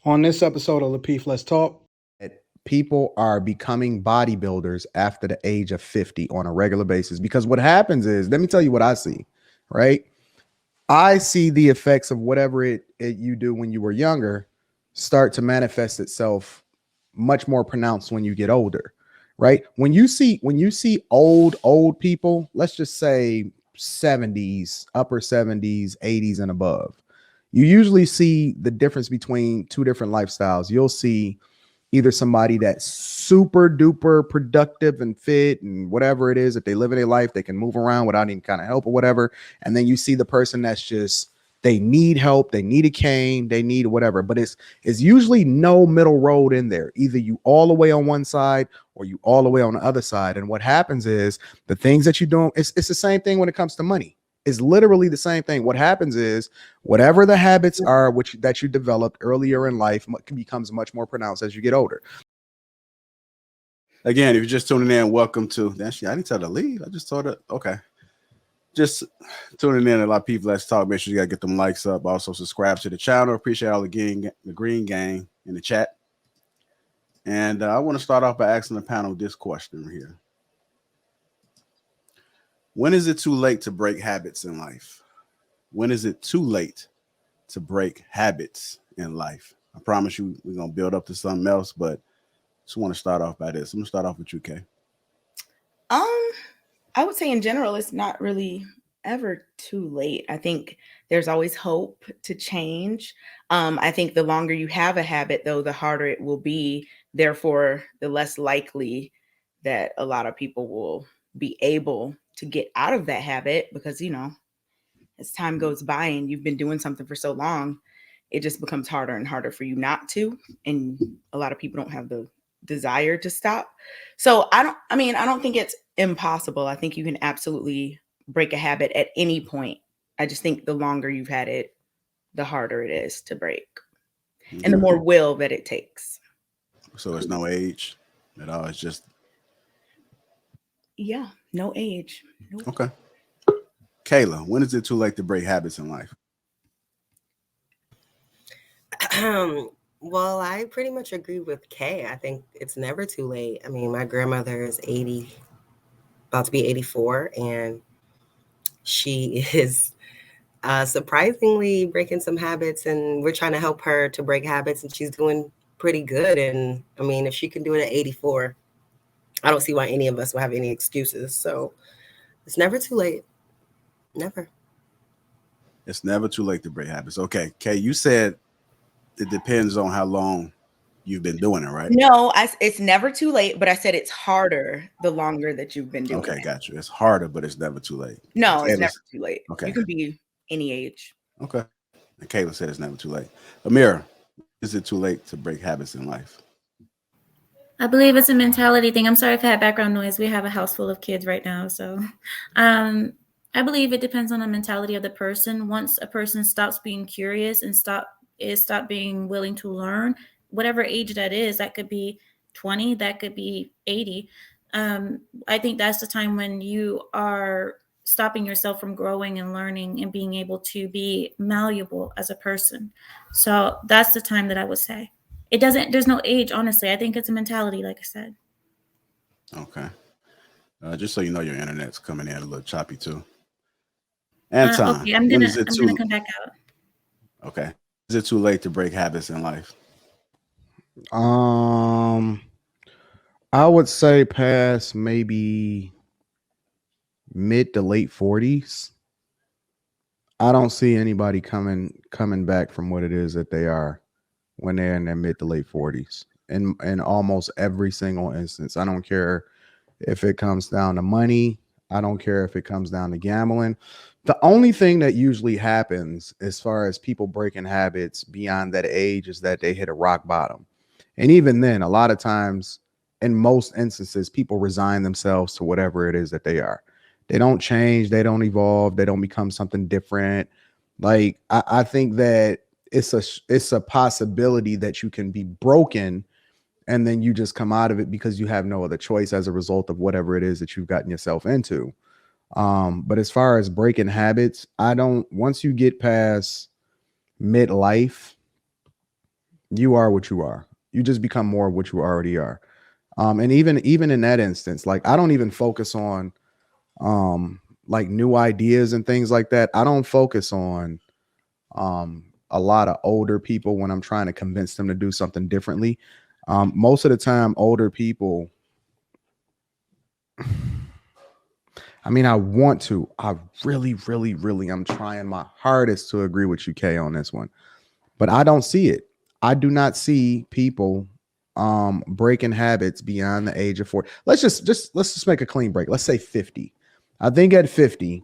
On this episode of Lapeef, Let's Talk. People are becoming bodybuilders after the age of 50 on a regular basis. Because what happens is, let me tell you what I see, right? I see the effects of whatever it you do when you were younger start to manifest itself much more pronounced when you get older, right? When you see old people, let's just say 70s, upper 70s, 80s and above, you usually see the difference between two different lifestyles. You'll see either somebody that's super duper productive and fit and whatever it is that they live in their life, they can move around without any kind of help or whatever. And then you see the person that's just, they need help, they need a cane, they need whatever, but it's usually no middle road in there. Either you all the way on one side or you all the way on the other side. And what happens is the things that you do, it's the same thing when it comes to money. Is literally the same thing. What happens is whatever the habits are that you developed earlier in life becomes much more pronounced as you get older. Again, if you're just tuning in, welcome to. Actually, I didn't tell her to leave. I just told her, okay. Just tuning in. A lot of people. Let's talk. Make sure you gotta get them likes up. Also, subscribe to the channel. Appreciate all the green gang in the chat. And I want to start off by asking the panel this question here. When is it too late to break habits in life? When is it too late to break habits in life? I promise you we're going to build up to something else, but just want to start off by this. I'm going to start off with you, Kay. I would say in general, it's not really ever too late. I think there's always hope to change. I think the longer you have a habit, though, the harder it will be. Therefore, the less likely that a lot of people will be able to get out of that habit because, you know, as time goes by and you've been doing something for so long, it just becomes harder and harder for you not to. And a lot of people don't have the desire to stop. So I don't think it's impossible. I think you can absolutely break a habit at any point. I just think the longer you've had it, the harder it is to break. And the more will that it takes. So it's no age at all. It's just. Yeah, no age. Nope. Okay. Kayla, when is it too late to break habits in life? Well, I pretty much agree with Kay. I think it's never too late. I mean, my grandmother is 80, about to be 84, and she is surprisingly breaking some habits, and we're trying to help her to break habits, and she's doing pretty good. And I mean, if she can do it at 84, I don't see why any of us will have any excuses. So it's never too late. Never. It's never too late to break habits. Okay. Kay, you said it depends on how long you've been doing it, right? No, it's never too late, but I said it's harder the longer that you've been doing it. Okay, got you. It's harder, but it's never too late. No, it's never too late. Okay. You can be any age. Okay. And Kayla said it's never too late. Amira, is it too late to break habits in life? I believe it's a mentality thing. I'm sorry if I had background noise. We have a house full of kids right now. So I believe it depends on the mentality of the person. Once a person stops being curious and stop being willing to learn, whatever age that is, that could be 20, that could be 80. I think that's the time when you are stopping yourself from growing and learning and being able to be malleable as a person. So that's the time that I would say. There's no age, honestly. I think it's a mentality, like I said. Okay. Just so you know, your internet's coming in a little choppy too. Anton, okay, I'm gonna come back out. Okay. Is it too late to break habits in life? I would say past maybe mid to late 40s. I don't see anybody coming back from what it is that they are when they're in their mid to late 40s. In almost every single instance. I don't care if it comes down to money. I don't care if it comes down to gambling. The only thing that usually happens as far as people breaking habits beyond that age is that they hit a rock bottom. And even then, a lot of times, in most instances, people resign themselves to whatever it is that they are. They don't change. They don't evolve. They don't become something different. Like, I think that it's a possibility that you can be broken and then you just come out of it because you have no other choice as a result of whatever it is that you've gotten yourself into. But as far as breaking habits, once you get past midlife, You are what you are. You just become more of what you already are. And even in that instance, like I don't even focus on like new ideas and things like that. I don't focus on a lot of older people when I'm trying to convince them to do something differently. Most of the time, older people, I mean, I want to. I really, really, really, I'm trying my hardest to agree with you, Kay, on this one. But I don't see it. I do not see people breaking habits beyond the age of 40. Let's just make a clean break. Let's say 50. I think at 50,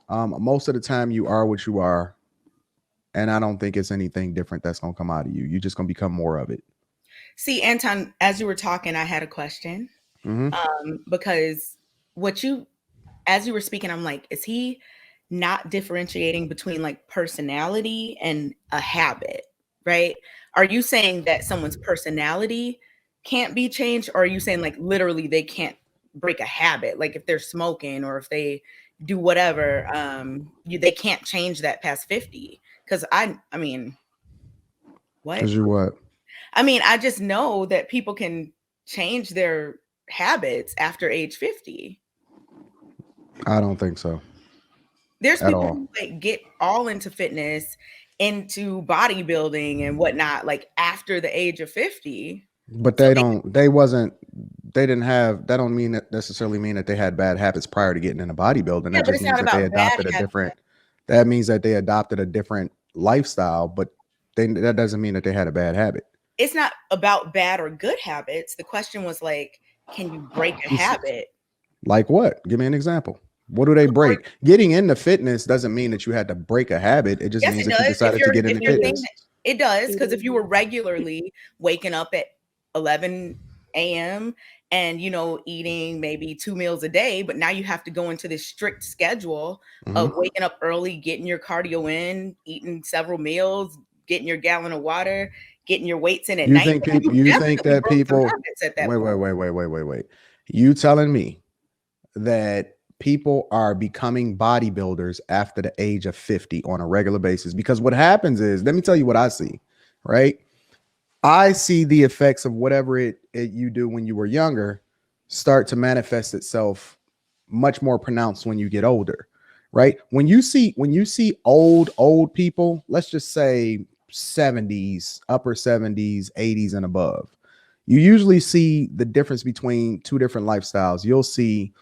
most of the time you are what you are. And I don't think it's anything different that's gonna come out of you. You're just gonna become more of it. See, Anton, as you were talking, I had a question. Because as you were speaking, I'm like, is he not differentiating between like personality and a habit, right? Are you saying that someone's personality can't be changed, or are you saying like literally they can't break a habit? Like if they're smoking or if they do whatever, they can't change that past 50? Because I mean, what? Because you what? I mean, I just know that people can change their habits after age 50. I don't think so. There's At people all. who like get all into fitness, into bodybuilding and whatnot, like after the age of 50. But So they didn't have, that don't mean that necessarily mean that they had bad habits prior to getting into bodybuilding. Yeah, That but just it's means not that they about bad adopted a habits. different, that means that they adopted a different lifestyle, but that doesn't mean that they had a bad habit. It's not about bad or good habits. The question was like, can you break a habit? Like what? Give me an example. What do they break? Getting into fitness doesn't mean that you had to break a habit. It just Yes, means it that you does. decided to get into fitness. It does, because if you were regularly waking up at 11 a.m. and eating maybe 2 meals a day, but now you have to go into this strict schedule of waking up early, getting your cardio in, eating several meals, getting your gallon of water, getting your weights in at night. You think that people wait. You telling me that people are becoming bodybuilders after the age of 50 on a regular basis? Because what happens is, let me tell you what I see, right? I see the effects of whatever it you do when you were younger start to manifest itself much more pronounced when you get older, right? When you see old people, let's just say 70s, upper 70s, 80s and above, you usually see the difference between two different lifestyles. You'll see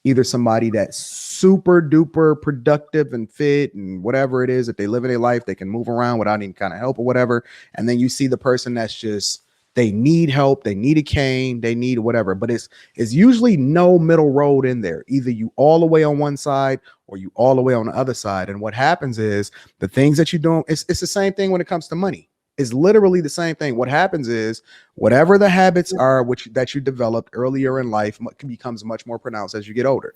either somebody that's super duper productive and fit and whatever it is that they live in their life, they can move around without any kind of help or whatever. And then you see the person that's just, they need help, they need a cane, they need whatever, but it's usually no middle road in there. Either you all the way on one side or you all the way on the other side. And what happens is the things that you do, it's the same thing when it comes to money. It's literally the same thing. What happens is whatever the habits are that you developed earlier in life becomes much more pronounced as you get older.